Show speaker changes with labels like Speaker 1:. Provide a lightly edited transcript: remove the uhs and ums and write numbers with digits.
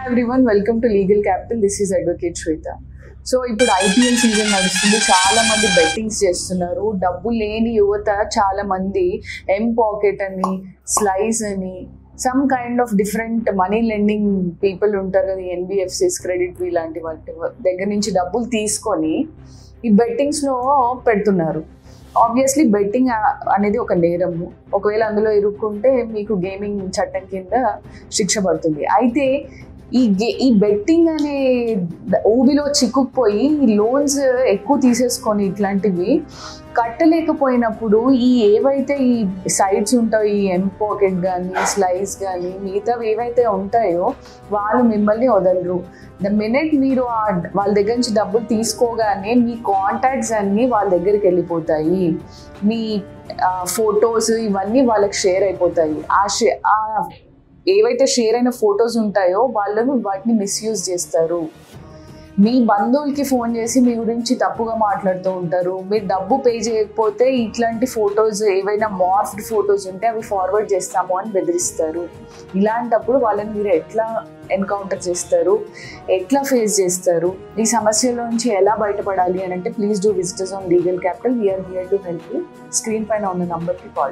Speaker 1: everyone, welcome to Legal Capital. This is Advocate Shweta. So ఇప్పుడు IPL season నడుస్తుంది. చాలా మంది బెట్టింగ్స్ చేస్తున్నారు. డబ్బు లేని యువత చాలా మంది ఎం పాకెట్ అని, స్లైస్ అని, some kind of different money lending people ఉంటారు కదా, ఎన్బిఎఫ్సిస్, క్రెడిట్ బి లాంటి వాటి దగ్గర నుంచి డబ్బులు తీసుకొని ఈ బెట్టింగ్స్లో పెడుతున్నారు. ఆబ్వియస్లీ బెట్టింగ్ అనేది ఒక నేరము. ఒకవేళ అందులో ఇరుక్కుంటే మీకు గేమింగ్ చట్టం కింద శిక్ష పడుతుంది. అయితే ఈ బెట్టింగ్ అనే ఊబిలో చిక్కుకుపోయి ఈ లోన్స్ ఎక్కువ తీసేసుకొని ఇట్లాంటివి కట్టలేకపోయినప్పుడు ఏవైతే ఈ సైట్స్ ఉంటాయో, ఈ ఎం పాకెట్ కానీ, స్లైస్ కానీ, మిగతావి ఏవైతే ఉంటాయో వాళ్ళు మిమ్మల్ని వదలరు. ద మినిట్ మీరు వాళ్ళ దగ్గర నుంచి డబ్బులు తీసుకోగానే మీ కాంటాక్ట్స్ అన్నీ వాళ్ళ దగ్గరికి వెళ్ళిపోతాయి. మీ ఫొటోస్ ఇవన్నీ వాళ్ళకి షేర్ అయిపోతాయి. ఏవైతే షేర్ అయిన ఫొటోస్ ఉంటాయో వాళ్ళు వాటిని మిస్యూజ్ చేస్తారు. మీ బంధువులకి ఫోన్ చేసి మీ గురించి తప్పుగా మాట్లాడుతూ ఉంటారు. మీరు డబ్బు పే చేయకపోతే ఇట్లాంటి ఫొటోస్, ఏవైనా మార్ఫ్డ్ ఫొటోస్ ఉంటే అవి ఫార్వర్డ్ చేస్తాము అని బెదిరిస్తారు. ఇలాంటప్పుడు వాళ్ళని మీరు ఎట్లా ఎన్కౌంటర్ చేస్తారు, ఎట్లా ఫేస్ చేస్తారు, ఈ సమస్యల నుంచి ఎలా బయటపడాలి అని అంటే please do visit us on legal capital. We are here to help you. Screen పైన ఉన్న నంబర్కి కాల్.